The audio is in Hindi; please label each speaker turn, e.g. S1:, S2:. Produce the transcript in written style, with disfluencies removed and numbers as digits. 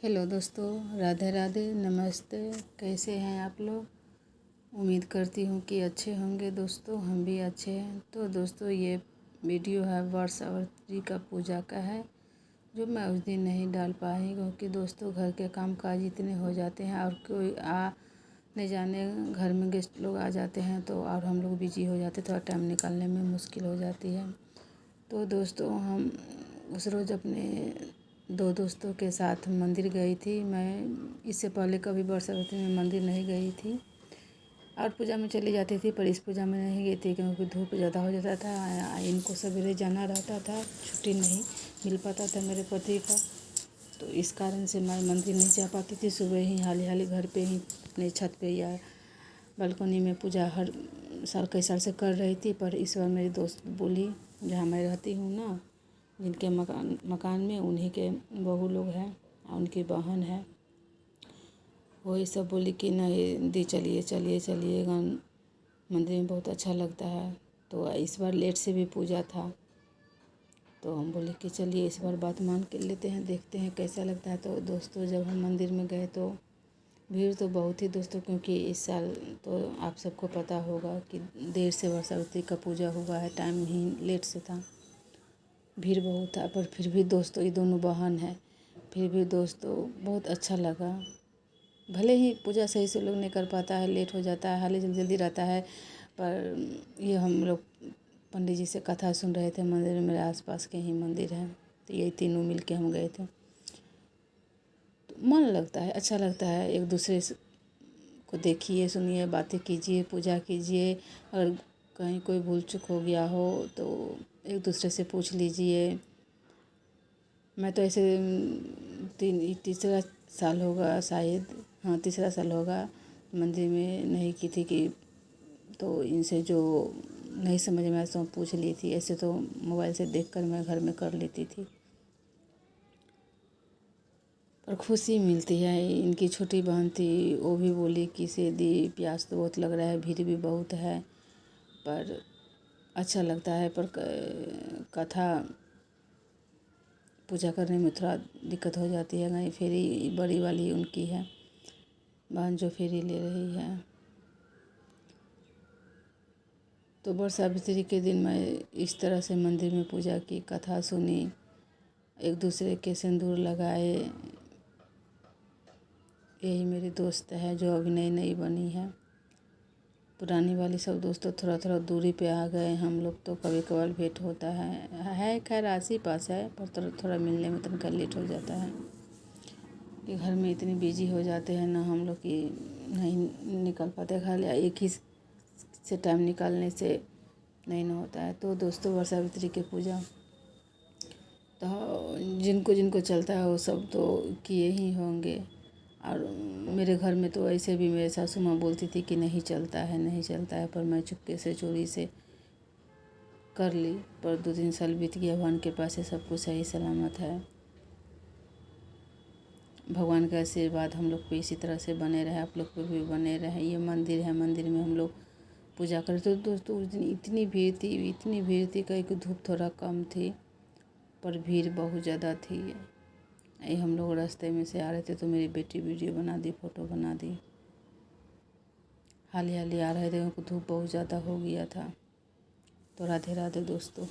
S1: हेलो दोस्तों, राधे राधे, नमस्ते। कैसे हैं आप लोग? उम्मीद करती हूँ कि अच्छे होंगे। दोस्तों हम भी अच्छे हैं। तो दोस्तों ये वीडियो है वर्षावती का पूजा का है, जो मैं उस दिन नहीं डाल पाई क्योंकि दोस्तों घर के काम काज इतने हो जाते हैं और कोई नहीं जाने घर में गेस्ट लोग आ जाते हैं तो और हम लोग बिजी हो जाते, थोड़ा टाइम निकालने में मुश्किल हो जाती है। तो दोस्तों हम उस रोज़ अपने दो दोस्तों के साथ मंदिर गई थी। मैं इससे पहले कभी वर्षावती में मंदिर नहीं गई थी और पूजा में चली जाती थी, पर इस पूजा में नहीं गई थी क्योंकि धूप ज़्यादा हो जाता था। इनको सवेरे जाना रहता था, छुट्टी नहीं मिल पाता था मेरे पति का, तो इस कारण से मैं मंदिर नहीं जा पाती थी। सुबह ही हाली हाली घर पे ही अपने छत पे या बालकनी में पूजा हर साल कई साल से कर रही थी। पर इस बार मेरी दोस्त बोली, जहाँ मैं रहती हूँ ना, जिनके मकान में उन्हीं के बहू लोग हैं और उनकी बहन है, वही सब बोली कि नहीं दी चलिए चलिए चलिएगा, मंदिर में बहुत अच्छा लगता है। तो इस बार लेट से भी पूजा था, तो हम बोले कि चलिए इस बार बात मान के लेते हैं, देखते हैं कैसा लगता है। तो दोस्तों जब हम मंदिर में गए तो भीड़ तो बहुत ही दोस्तों, क्योंकि इस साल तो आप सबको पता होगा कि देर से वर्षावती का पूजा हुआ है, टाइम ही लेट से था, भीड़ बहुत था। पर फिर भी दोस्तों ये दोनों बहन है, फिर भी दोस्तों बहुत अच्छा लगा। भले ही पूजा सही से लोग नहीं कर पाता है, लेट हो जाता है, हाल जल्दी जल्दी रहता है, पर ये हम लोग पंडित जी से कथा सुन रहे थे मंदिर में, मेरे आसपास के ही मंदिर हैं, तो यही तीनों मिल के हम गए थे। तो मन लगता है, अच्छा लगता है, एक दूसरे को देखिए, सुनिए, बातें कीजिए, पूजा कीजिए। अगर कहीं कोई भूल चूक हो गया हो तो एक दूसरे से पूछ लीजिए। मैं तो ऐसे तीसरा साल होगा शायद, हाँ तीसरा साल होगा मंदिर में नहीं की थी कि, तो इनसे जो नहीं समझ में आया तो पूछ ली थी। ऐसे तो मोबाइल से देखकर मैं घर में कर लेती थी, पर खुशी मिलती है। इनकी छोटी बहन थी, वो भी बोली कि सेदी प्यास तो बहुत लग रहा है, भीड़ भी बहुत है, पर अच्छा लगता है। पर कथा पूजा करने में थोड़ा दिक्कत हो जाती है। नहीं, फेरी बड़ी वाली उनकी है बहन जो फेरी ले रही है। तो वर्षावती के दिन मैं इस तरह से मंदिर में पूजा की, कथा सुनी, एक दूसरे के सिंदूर लगाए। यही मेरी दोस्त है जो अभी नई नई बनी है। पुरानी वाली सब दोस्तों थोड़ा थोड़ा दूरी पे आ गए हम लोग, तो कभी कभार भेंट होता है खैर आस ही पास है, पर थोड़ा थोड़ा मिलने में तनका लेट हो जाता है कि घर में इतने बिजी हो जाते हैं ना हम लोग कि नहीं निकल पाते। खाली एक ही से टाइम निकालने से नहीं ना होता है। तो दोस्तों वर्षावती की पूजा तो जिनको जिनको चलता है वो सब तो किए ही होंगे। और मेरे घर में तो ऐसे भी मेरे सासू माँ बोलती थी कि नहीं चलता है नहीं चलता है, पर मैं चुपके से चोरी से कर ली। पर 2-3 साल बीत गया, भगवान के पास से सब कुछ सही सलामत है। भगवान का आशीर्वाद हम लोग पे इसी तरह से बने रहे, आप लोग पे भी बने रहे। ये मंदिर है, मंदिर में हम लोग पूजा करें। तो दोस्तों उस दिन इतनी भीड़ थी, इतनी भीड़ थी, कहीं की धूप थोड़ा कम थी पर भीड़ बहुत ज़्यादा थी। ये हम लोग रास्ते में से आ रहे थे तो मेरी बेटी वीडियो बना दी, फ़ोटो बना दी। हाली हाली आ रहे थे, उनको धूप बहुत ज़्यादा हो गया था। तो राधे राधे दोस्तों।